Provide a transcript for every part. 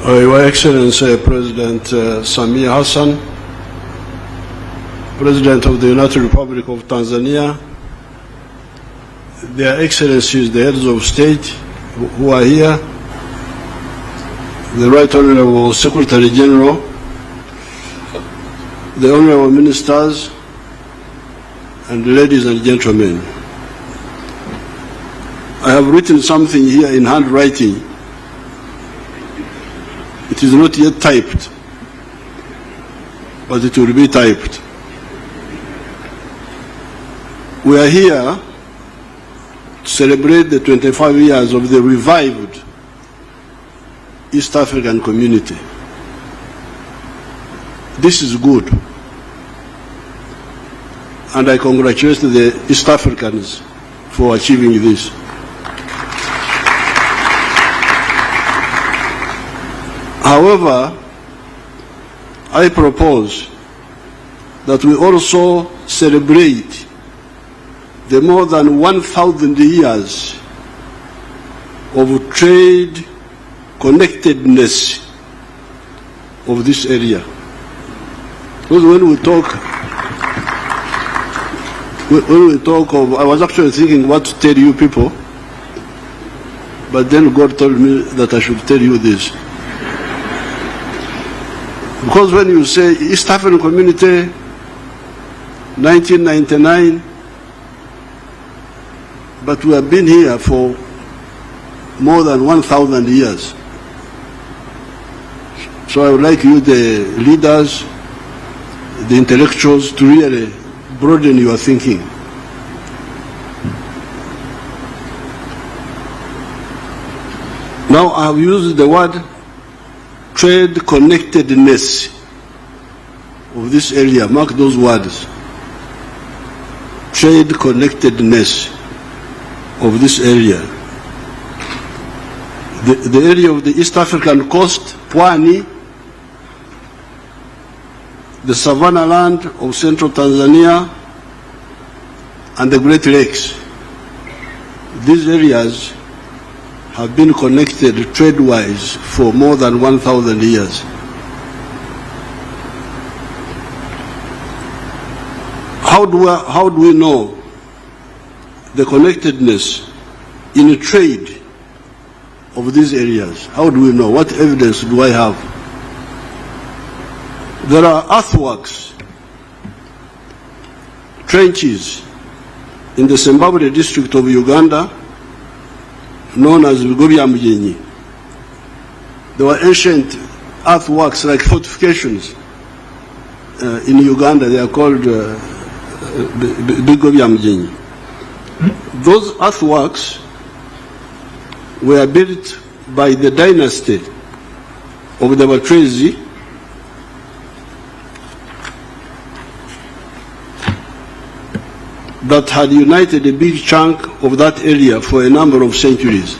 Your Excellency President Samia Hassan, President of the United Republic of Tanzania, Their Excellencies, the heads of state who are here, the Right Honorable Secretary General, the Honorable Ministers, and ladies and gentlemen. I have written something here in handwriting. It is not yet typed, but it will be typed. We are here to celebrate the 25 years of the revived East African community. This is good, and I congratulate the East Africans for achieving this. However, I propose that we also celebrate the more than 1,000 years of trade connectedness of this area. Because when we talk of, I was actually thinking what to tell you people, but then God told me that I should tell you this. Because when you say East African Community, 1999, but we have been here for more than 1,000 years. So I would like you, the leaders, the intellectuals, to really broaden your thinking. Now I have used the word trade connectedness of this area. Mark those words. Trade connectedness of this area. The area of the East African coast, Pwani, the Savannah land of central Tanzania, and the Great Lakes. These areas have been connected trade-wise for more than 1,000 years. How do we know the connectedness in trade of these areas? How do we know? What evidence do I have? There are earthworks, trenches in the Zimbabwe district of Uganda, known as Bigobya. There were ancient earthworks like fortifications in Uganda. They are called Bigobya. Those earthworks were built by the dynasty of the Batrezi, that had united a big chunk of that area for a number of centuries.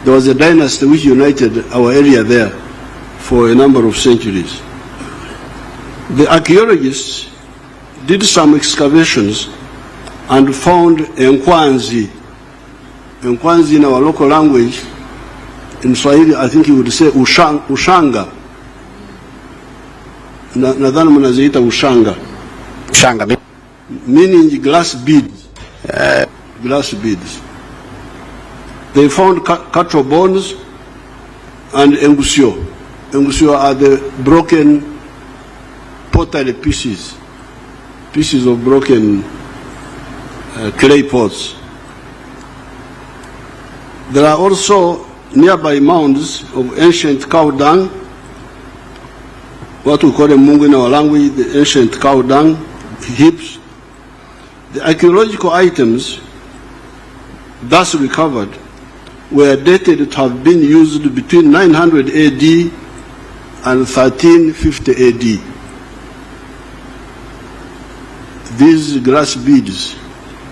There was a dynasty which united our area there for a number of centuries. The archaeologists did some excavations and found Nkwanzi. Nkwanzi in our local language, in Swahili I think you would say ushanga. Nadhani mnaziita ushanga. Ushanga meaning glass beads. Glass beads. They found cattle bones and engusio. Engusio are the broken pottery pieces of broken clay pots. There are also nearby mounds of ancient cow dung, what we call a mungu in our language, the ancient cow dung heaps. The archaeological items thus recovered were dated to have been used between 900 AD and 1350 AD. These glass beads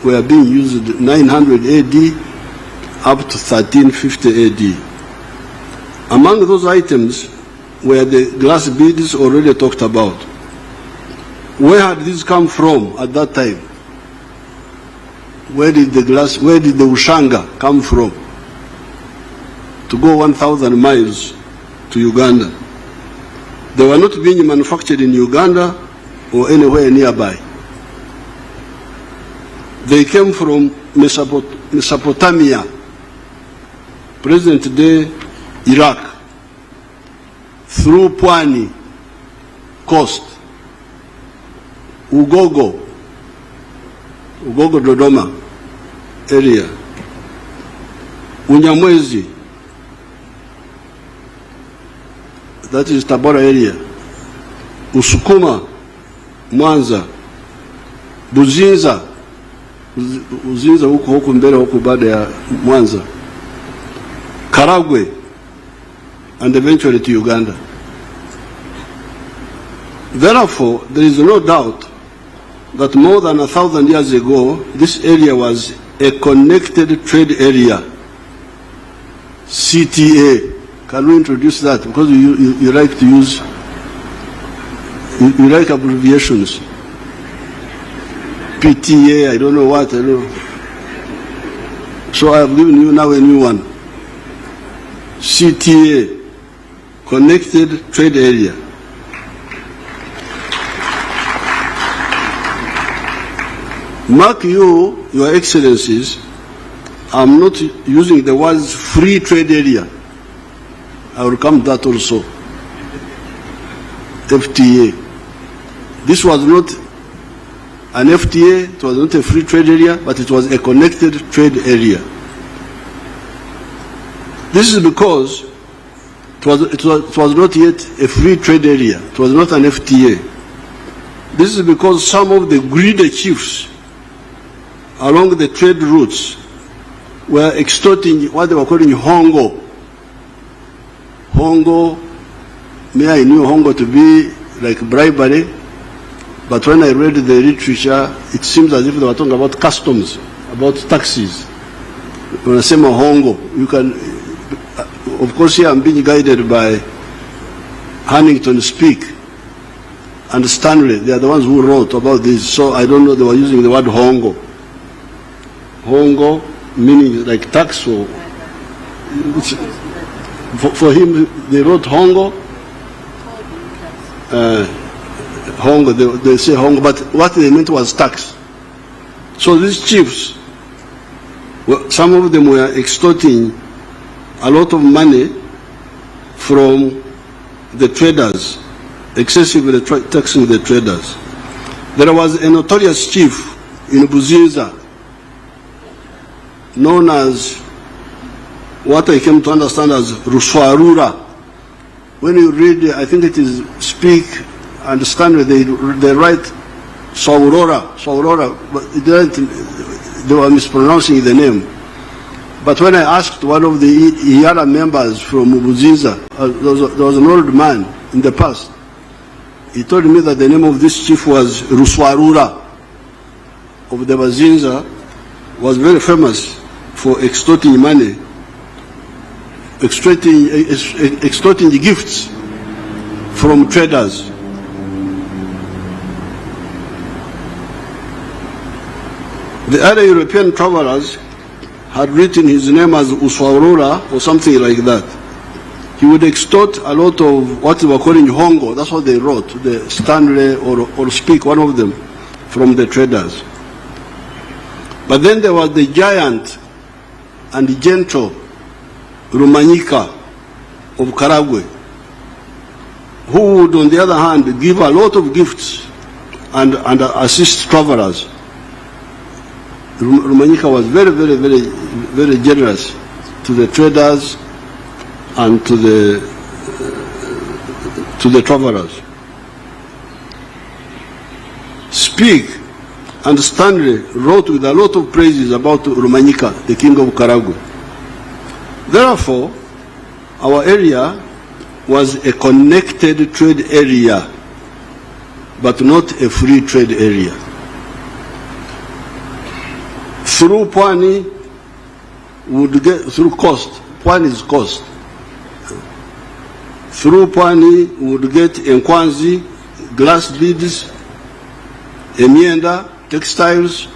were being used 900 AD up to 1350 AD. Among those items were the glass beads already talked about. Where had these come from at that time? Where did the ushanga come from? To go 1,000 miles to Uganda. They were not being manufactured in Uganda or anywhere nearby. They came from Mesopotamia, present-day Iraq, through Pwani coast, Ugogo Dodoma area, Unyamwezi, that is Tabora area, Usukuma, Mwanza, Buzinza huko mbele huko baada ya Mwanza, Karagwe, and eventually to Uganda. Therefore, there is no doubt that more than 1,000 years ago, this area was a connected trade area, CTA. Can we introduce that? Because you like to use, you like abbreviations. PTA, I don't know what, I don't know. So I have given you now a new one. CTA, Connected Trade Area. Mark you, Your Excellencies, I'm not using the words free trade area. I will come to that also. FTA. This was not an FTA, it was not a free trade area, but it was a connected trade area. This is because it was not yet a free trade area, it was not an FTA. This is because some of the greedy chiefs along the trade routes were extorting what they were calling hongo. Hongo, I knew hongo to be like bribery, but when I read the literature, it seems as if they were talking about customs, about taxes. When I say hongo, you can, of course here I'm being guided by Huntington Speak and Stanley. They are the ones who wrote about this, so I don't know, they were using the word hongo. Hongo meaning like tax, or for him they wrote hongo. Hongo, they say hongo, but what they meant was tax. So these chiefs, well, some of them were extorting a lot of money from the traders, excessively taxing the traders. There was a notorious chief in Buzinza, known as what I came to understand as Ruswarura. When you read, I think it is Speak, Understand, they write Saurora, but they were mispronouncing the name. But when I asked one of the Iara members from Buzinza, there was an old man in the past, he told me that the name of this chief was Ruswarura of the Buzinza, was very famous for extorting money, extorting gifts from traders. The other European travelers had written his name as Uswarura or something like that. He would extort a lot of what they were calling hongo. That's what they wrote, the Stanley or Speak, one of them, from the traders. But then there was the giant and gentle Rumanyika of Karagwe, who would, on the other hand, give a lot of gifts and assist travelers. Rumanyika was very, very, very, very generous to the traders and to the travelers. Speak and Stanley wrote with a lot of praises about Rumanyika, the king of Karagwe. Therefore, our area was a connected trade area, but not a free trade area. Through Pwani, would get through coast. Pwani is coast. Through Pwani, would get Nkwanzi, glass beads, Emienda, textiles,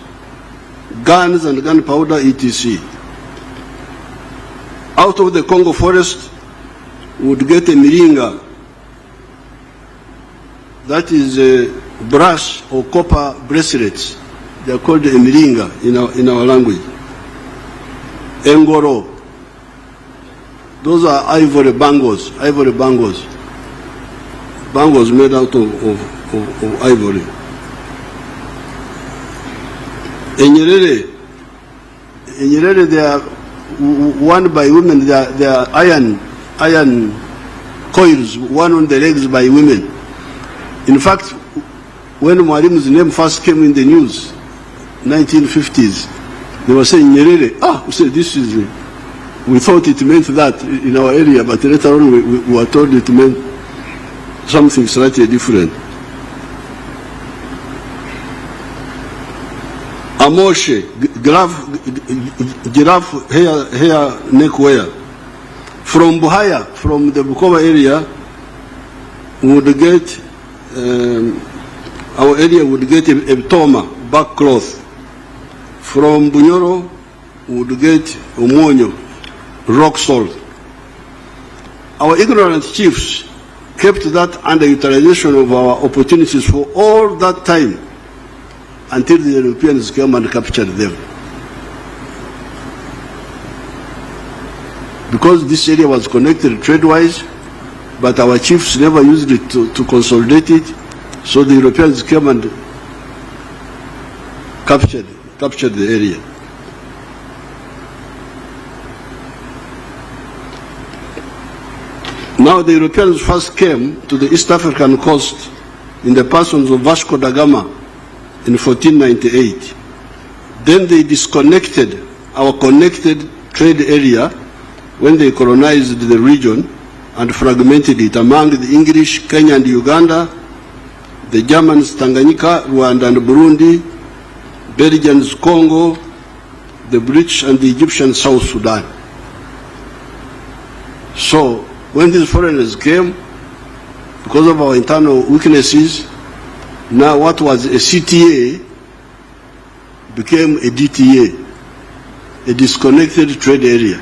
guns and gunpowder, etc. Out of the Congo forest, would get a miringa. That is a brass or copper bracelets. They are called a miringa in our language. Engoro. Those are ivory bangles. Bangles made out of ivory. In Nyerere, they are worn by women. They are iron coils worn on the legs by women. In fact, when Mwalimu's name first came in the news, 1950s, they were saying Nyerere. We said we thought it meant that in our area, but later on we were told it meant something slightly different. Amoshe, giraffe hair neckwear. From Buhaya, from the Bukoba area, would get our area would get a toma, back cloth. From Bunyoro, would get umonyo, rock salt. Our ignorant chiefs kept that underutilization of our opportunities for all that time until the Europeans came and captured them. Because this area was connected trade-wise, but our chiefs never used it to consolidate it, so the Europeans came and captured the area. Now the Europeans first came to the East African coast in the persons of Vasco da Gama in 1498. Then they disconnected our connected trade area when they colonized the region and fragmented it among the English, Kenya and Uganda, the Germans, Tanganyika, Rwanda and Burundi, Belgians, Congo, the British and the Egyptians, South Sudan. So when these foreigners came, because of our internal weaknesses, now what was a CTA became a DTA, a disconnected trade area.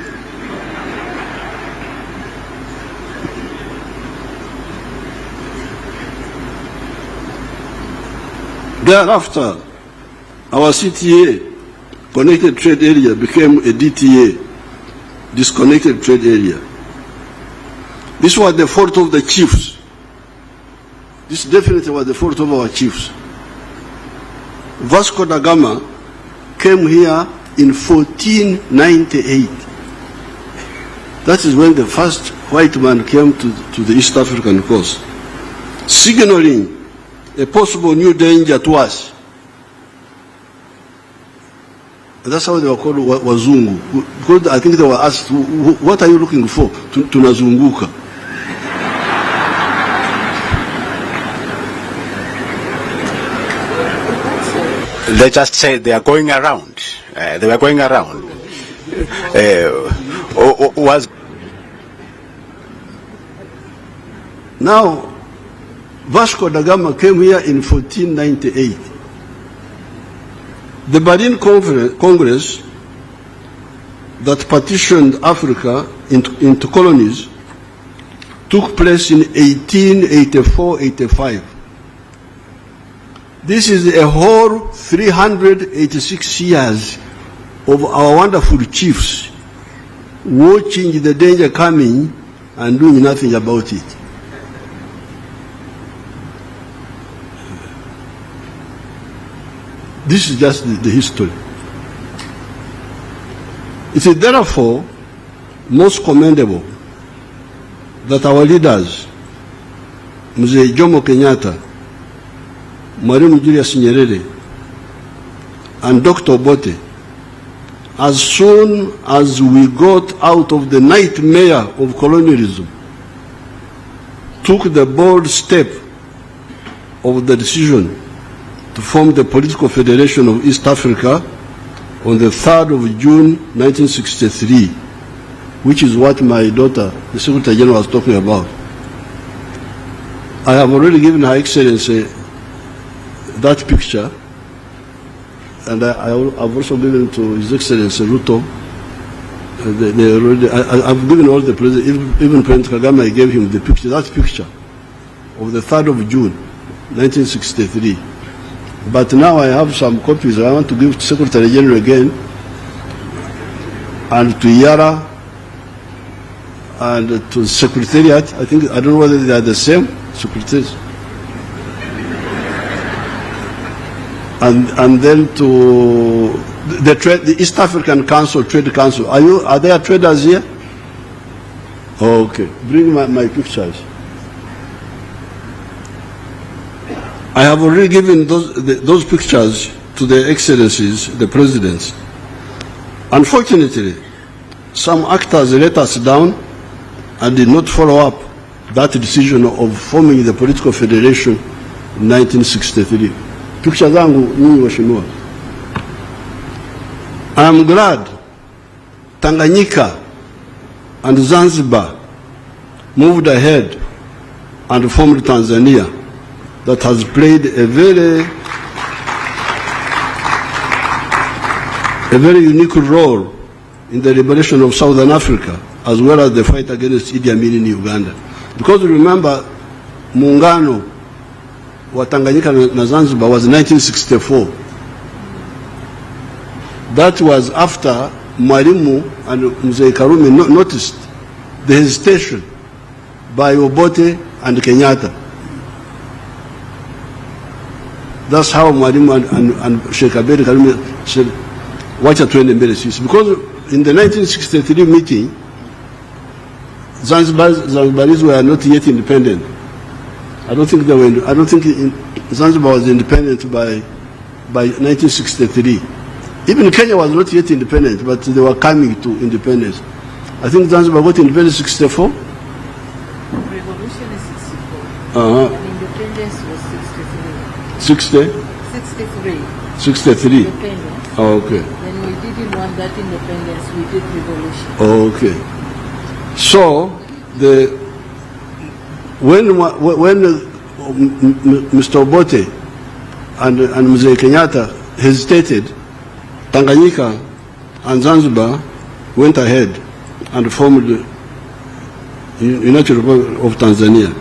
Thereafter, our CTA, connected trade area, became a DTA, disconnected trade area. This was the fault of the chiefs. This definitely was the fault of our chiefs. Vasco da Gama came here in 1498. That is when the first white man came to the East African coast, signaling a possible new danger to us. And that's how they were called Wazungu. Because I think they were asked, what are you looking for? Tunazunguka. They just said they are going around. They were going around. Now, Vasco da Gama came here in 1498. The Berlin Congress that partitioned Africa into colonies took place in 1884-85. This is a whole 386 years of our wonderful chiefs watching the danger coming and doing nothing about it. This is just the history. It is therefore most commendable that our leaders, Mzee Jomo Kenyatta, Mwalimu Julius Nyerere, and Dr. Obote, as soon as we got out of the nightmare of colonialism, took the bold step of the decision to form the Political Federation of East Africa on the 3rd of June 1963, which is what my daughter, the Secretary General, was talking about. I have already given Her Excellency that picture, and I've also given to His Excellency Ruto. I've given all the presidents, even President Kagame, I gave him the picture, that picture of the 3rd of June, 1963. But now I have some copies I want to give to Secretary General again, and to Yara, and to Secretariat. I don't know whether they are the same secretaries. And then to the East African Council, Trade Council. Are there traders here? Oh, okay. Bring my pictures. I have already given those pictures to their excellencies, the presidents. Unfortunately, some actors let us down and did not follow up that decision of forming the political federation in 1963. Picture zangu nyinyi waheshimiwa. I am glad Tanganyika and Zanzibar moved ahead and formed Tanzania, that has played a very unique role in the liberation of Southern Africa, as well as the fight against Idi Amin in Uganda. Because remember, muungano wa Tanganyika na Zanzibar was 1964. That was after Mwalimu and Mzee Karume noticed the hesitation by Obote and Kenyatta. That's how Mwalimu and Sheikh Abedi Karume said, wacha tuende mbele sisi. Because in the 1963 meeting, Zanzibaris were not yet independent. I don't think Zanzibar was independent by 1963. Even Kenya was not yet independent, but they were coming to independence. I think Zanzibar got independence in 64. Revolution is 64. And independence was 63. 63. Independence. Oh, okay. When we didn't want that independence, we did revolution. Oh, okay. So when Mr. Obote and Mzee Kenyatta hesitated, Tanganyika and Zanzibar went ahead and formed the United Republic of Tanzania.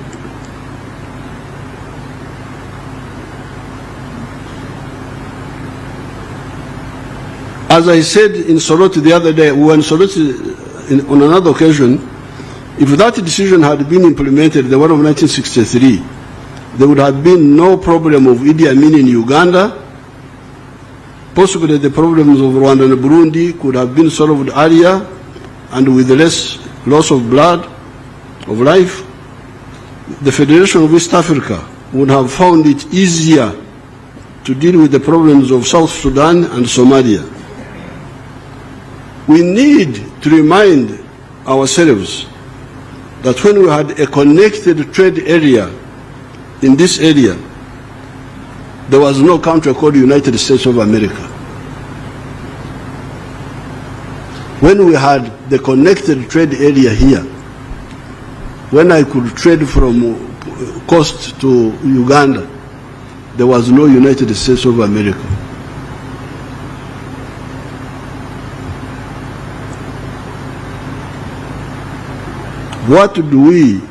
As I said in Soroti the other day, we were in Soroti on another occasion, if that decision had been implemented, the one of 1963, there would have been no problem of Idi Amin in Uganda. Possibly the problems of Rwanda and Burundi could have been solved earlier and with less loss of blood, of life. The Federation of East Africa would have found it easier to deal with the problems of South Sudan and Somalia. We need to remind ourselves that when we had a connected trade area in this area, there was no country called United States of America. When we had the connected trade area here, when I could trade from coast to Uganda, there was no United States of America. What do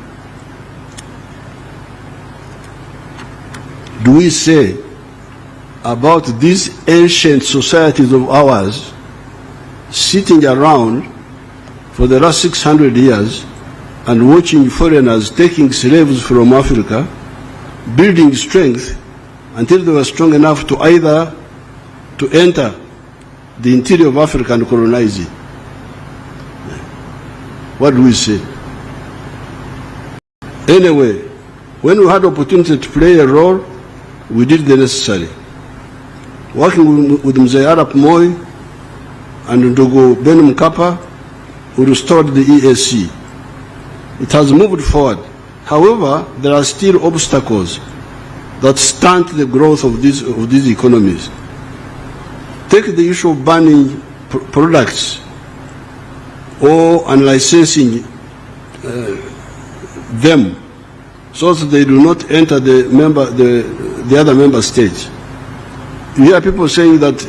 we say about these ancient societies of ours sitting around for the last 600 years and watching foreigners taking slaves from Africa, building strength until they were strong enough to either to enter the interior of Africa and colonize it? What do we say? Anyway, when we had opportunity to play a role, we did the necessary. Working with Mzee Arap Moi and Ndugu Ben Mkapa, we restored the EAC. It has moved forward. However, there are still obstacles that stunt the growth of these economies. Take the issue of banning products or unlicensing them so that they do not enter the other member states. You hear people saying that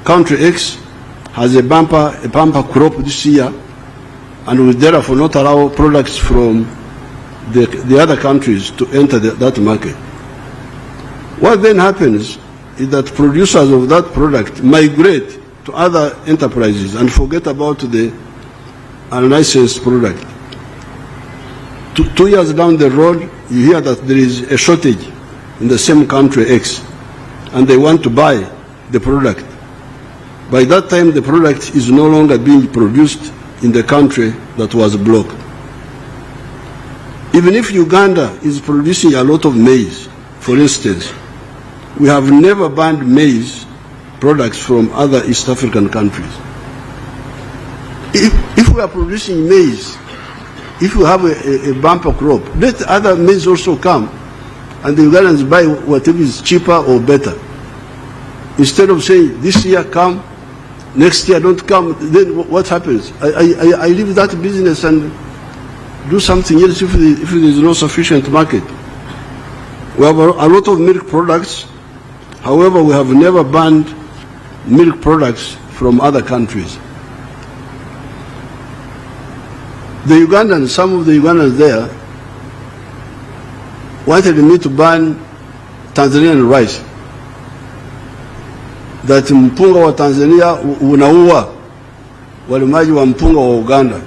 country X has a bumper crop this year, and will therefore not allow products from the other countries to enter that market. What then happens is that producers of that product migrate to other enterprises and forget about the unlicensed product. 2 years down the road, you hear that there is a shortage in the same country X, and they want to buy the product. By that time, the product is no longer being produced in the country that was blocked. Even if Uganda is producing a lot of maize, for instance, we have never banned maize products from other East African countries. If we are producing maize, if we have a bumper crop, let other maize also come, and the Ugandans buy whatever is cheaper or better. Instead of saying, this year come, next year don't come, then what happens? I leave that business and do something else if there is no sufficient market. We have a lot of milk products. However, we have never banned milk products from other countries. The Ugandans, some of the Ugandans there, wanted me to ban Tanzanian rice. That mpunga wa Tanzania unaua walimaji wa mpunga wa Uganda.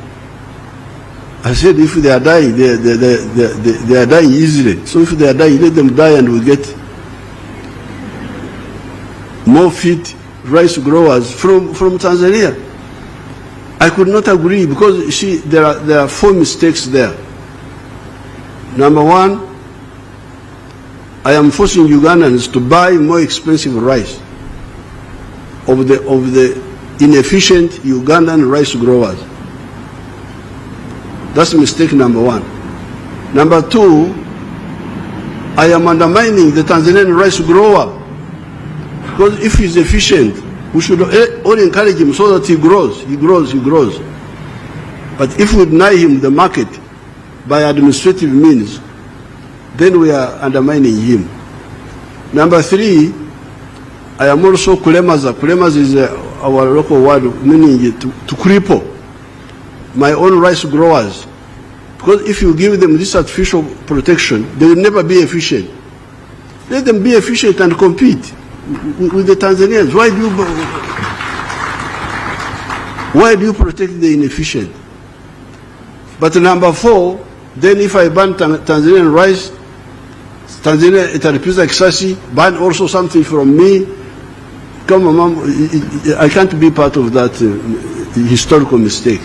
I said, if they are dying, they are dying easily. So if they are dying, let them die and we get more fit rice growers from Tanzania. I could not agree because, you see, there are 4 mistakes there. Number one, I am forcing Ugandans to buy more expensive rice of the inefficient Ugandan rice growers. That's mistake number one. Number two, I am undermining the Tanzanian rice grower, because if he's efficient, we should all encourage him so that he grows. But if we deny him the market by administrative means, then we are undermining him. Number three, I am also kulemaza. Kulemaza is our local word meaning to cripple my own rice growers. Because if you give them this artificial protection, they will never be efficient. Let them be efficient and compete with the Tanzanians. Why do you protect the inefficient? But number four, then if I ban Tanzanian rice, Tanzania italipiza kisasi, ban also something from me. Come on, Mom, I can't be part of that historical mistake.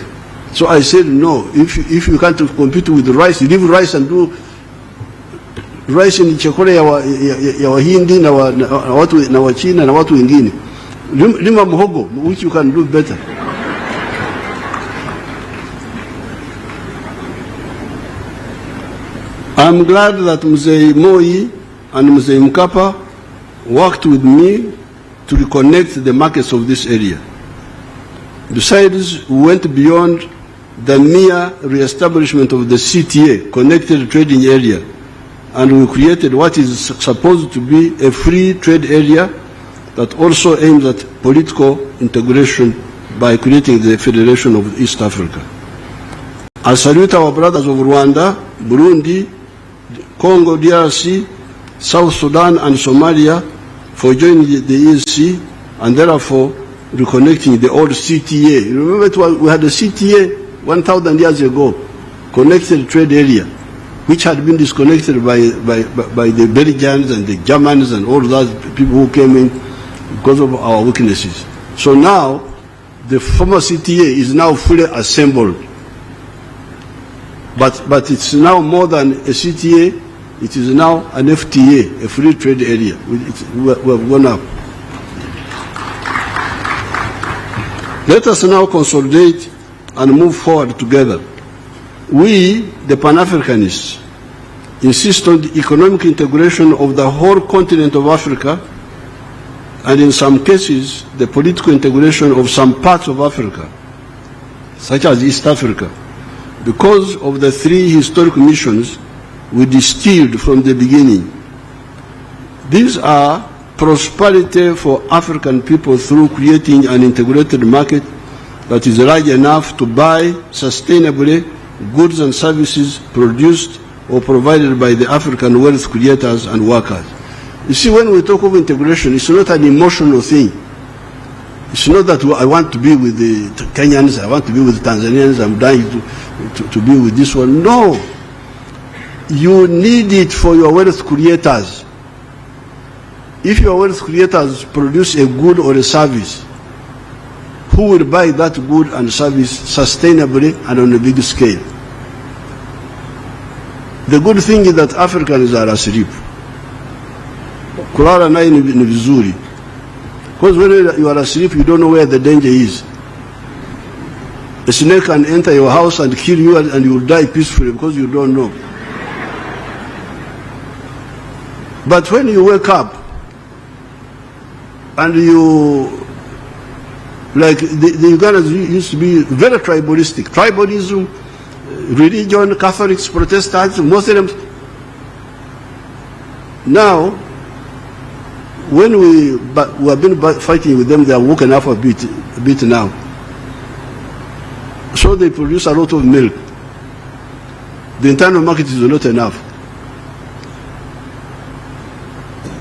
So I said, no, if you can't compete with rice, leave rice and do rice in chakula ya Wahindi na Wachina na watu wengine. Lima muhogo, which you can do better. I'm glad that Mzee Moi and Mzee Mkapa worked with me to reconnect the markets of this area. Besides, we went beyond the mere re-establishment of the CTA, Connected Trading Area, and we created what is supposed to be a free trade area that also aims at political integration by creating the Federation of East Africa. I salute our brothers of Rwanda, Burundi, Congo, DRC, South Sudan and Somalia for joining the EAC and therefore reconnecting the old CTA. Remember, we had a CTA 1,000 years ago, Connected Trade Area, which had been disconnected by the Belgians and the Germans and all those people who came in because of our weaknesses. So now, the former CTA is now fully assembled. But it's now more than a CTA, it is now an FTA, a free trade area. We have gone up. Let us now consolidate and move forward together. We, the Pan-Africanists, insist on the economic integration of the whole continent of Africa, and in some cases, the political integration of some parts of Africa, such as East Africa, because of the 3 historic missions we distilled from the beginning. These are prosperity for African people through creating an integrated market that is large enough to buy sustainably goods and services produced or provided by the African wealth creators and workers. You see, when we talk of integration, it's not an emotional thing. It's not that I want to be with the Kenyans, I want to be with the Tanzanians, I'm dying to be with this one. No. You need it for your wealth creators. If your wealth creators produce a good or a service, who will buy that good and service sustainably and on a big scale? The good thing is that Africans are asleep. Kulala naye ni vizuri. Because when you are asleep, you don't know where the danger is. A snake can enter your house and kill you, and you will die peacefully because you don't know. But when you wake up and you, like the Ugandans used to be very tribalistic. Tribalism, religion, Catholics, Protestants, Muslims. Now, when we have been fighting with them, they are woken up a bit now. So they produce a lot of milk. The internal market is not enough.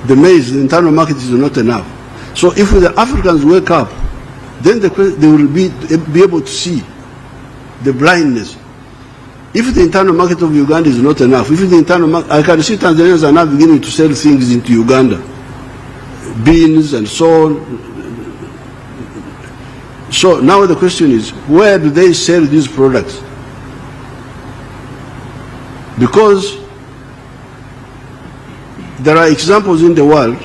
The maize, the internal market is not enough. So if the Africans wake up, then they will be able to see the blindness. If the internal market of Uganda is not enough, if the internal market, I can see Tanzanians are now beginning to sell things into Uganda, beans and so on. So now the question is, where do they sell these products? Because there are examples in the world,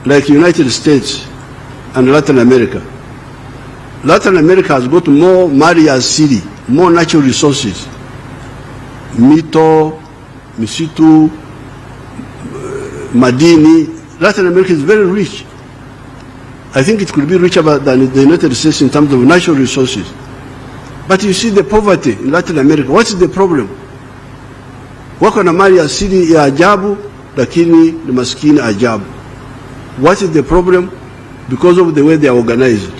like United States and Latin America. Latin America has got more Maria City, more natural resources. Mito, Misitu, Madini. Latin America is very rich. I think it could be richer than the United States in terms of natural resources. But you see the poverty in Latin America. What is the problem? Wako na mali asili ya ajabu, lakini ni maskini ajabu. What is the problem? Because of the way they are organized.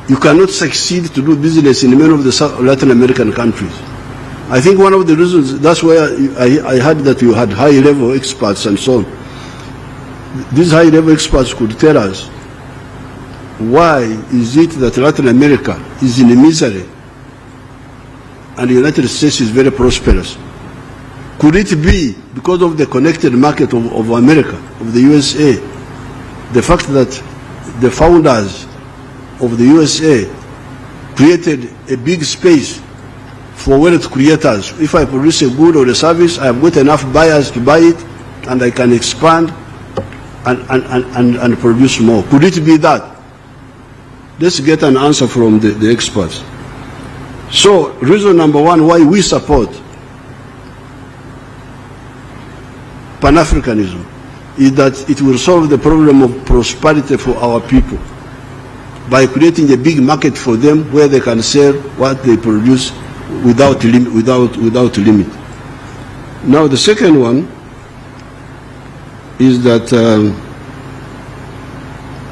You cannot succeed to do business in many of the Latin American countries. I think one of the reasons, that's why I heard that you had high-level experts and so on. These high-level experts could tell us, why is it that Latin America is in misery and the United States is very prosperous? Could it be because of the connected market of America, of the USA, the fact that the founders of the USA created a big space for wealth creators? If I produce a good or a service, I have got enough buyers to buy it, and I can expand and produce more. Could it be that? Let's get an answer from the experts. So, reason number one why we support Pan-Africanism is that it will solve the problem of prosperity for our people by creating a big market for them where they can sell what they produce without limit. Now, the second one is that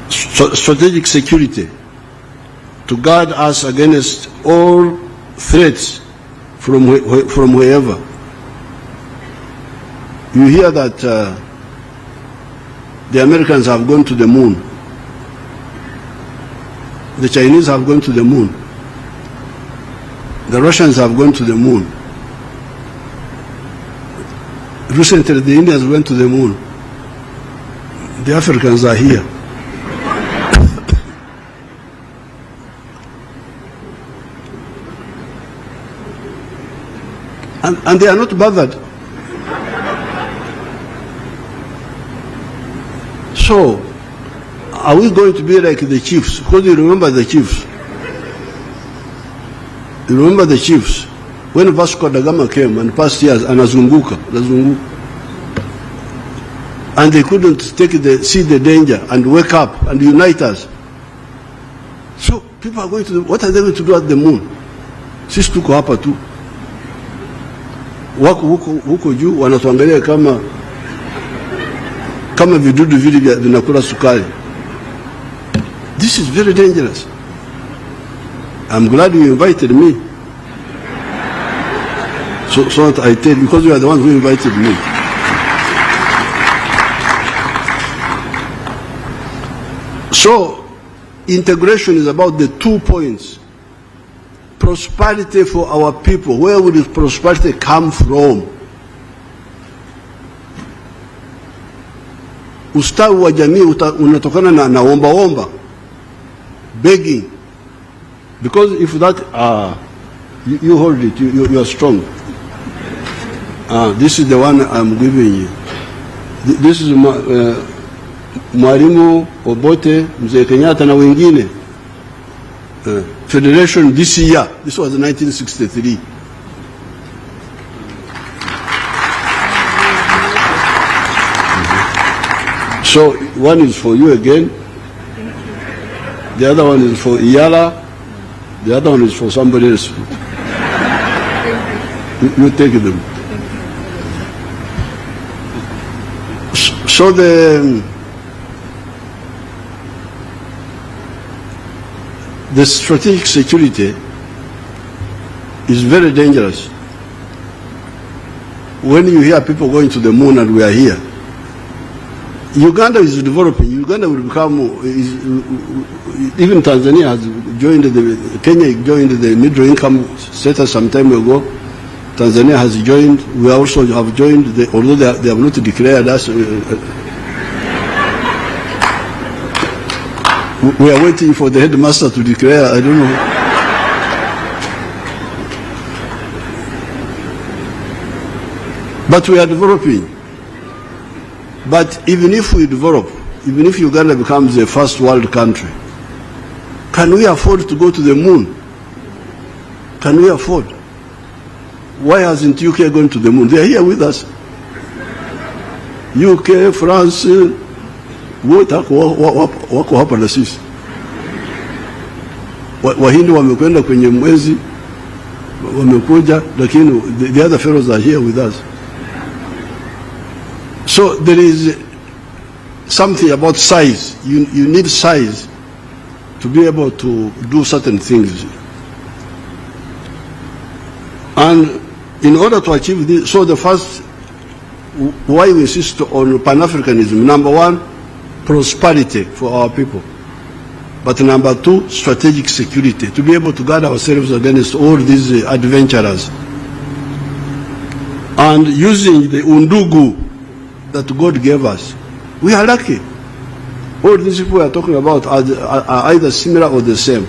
strategic security, to guard us against all threats from wherever. You hear that the Americans have gone to the moon. The Chinese have gone to the moon. The Russians have gone to the moon. Recently, the Indians went to the moon. The Africans are here. And they are not bothered. So, are we going to be like the chiefs? Because you remember the chiefs. You remember the chiefs. When Vasco da Gama came and passed years, anazunguka. And they couldn't see the danger and wake up and unite us. So, people are going to, what are they going to do at the moon? Sisi tuko hapa tu. Wako huko juu wanatuangalia kama kama vidudu vile vinakula sukari. This is very dangerous. I'm glad you invited me. So that I tell, because you are the one who invited me. So, integration is about the 2 points. Prosperity for our people. Where will this prosperity come from? Ustawi wa jamii unatokana na omba, begging. Because if that, you hold it, you are strong. This is the one I'm giving you. This is Mwalimu Obote, Mzee Kenyatta na wengine. Federation this year. This was 1963. So one is for you again. The other one is for Iyala. The other one is for somebody else. You take them. So the strategic security is very dangerous. When you hear people going to the moon and we are here, Uganda is developing. Uganda will become, even Tanzania has joined Kenya joined the middle income status some time ago. Tanzania has joined. We also have joined, although they have not declared us. We are waiting for the headmaster to declare, I don't know. But we are developing. But even if we develop, even if Uganda becomes a first world country, can we afford to go to the moon? Can we afford? Why hasn't UK gone to the moon? They are here with us. UK, France, wako hapa na sisi. Wahindi wamekwenda kwenye mwezi, wamekuja, lakini the other fellows are here with us. So there is something about size. You need size to be able to do certain things. And in order to achieve this, so the first, why we insist on Pan-Africanism, number one, prosperity for our people. But number two, strategic security, to be able to guard ourselves against all these adventurers. And using the undugu that God gave us, we are lucky. All these people we are talking about are either similar or the same.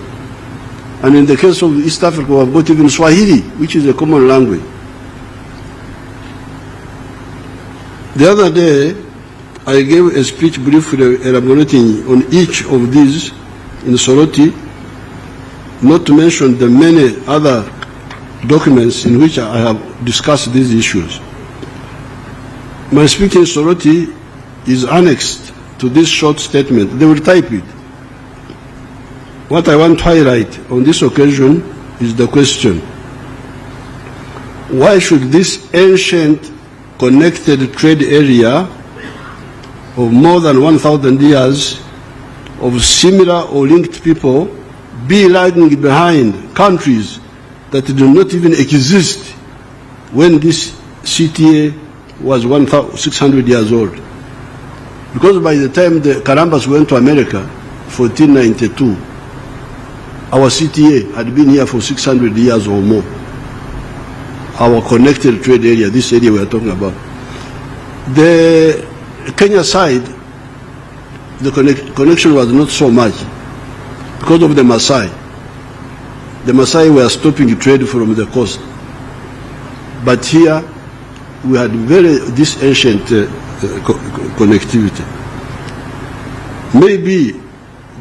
And in the case of East Africa, we have got even Swahili, which is a common language. The other day, I gave a speech briefly elaborating on each of these in Soroti, not to mention the many other documents in which I have discussed these issues. My speech in Soroti is annexed to this short statement. They will type it. What I want to highlight on this occasion is the question: why should this ancient connected trade area of more than 1,000 years of similar or linked people be lagging behind countries that do not even exist when this CTA was 1,600 years old? Because by the time the Karambas went to America, 1492, our CTA had been here for 600 years or more. Our connected trade area, this area we are talking about. The Kenya side, the connection was not so much because of the Maasai. The Maasai were stopping trade from the coast. But here, we had this ancient connectivity. Maybe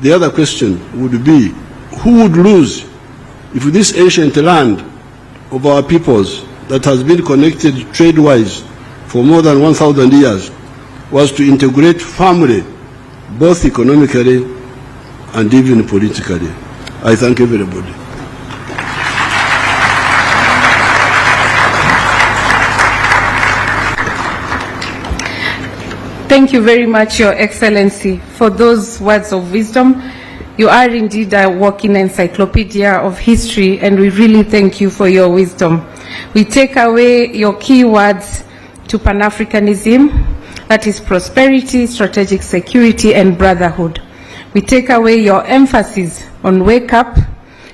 the other question would be, who would lose if this ancient land of our peoples that has been connected trade-wise for more than 1,000 years was to integrate family, both economically and even politically? I thank everybody. Thank Thank you very much, Your Excellency, for those words of wisdom. You are indeed a walking encyclopedia of history, and we really thank you for your wisdom. We take away your key words to Pan-Africanism, that is prosperity, strategic security, and brotherhood. We take away your emphasis on wake up,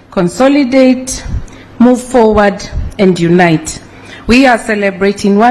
consolidate, move forward, and unite. We are celebrating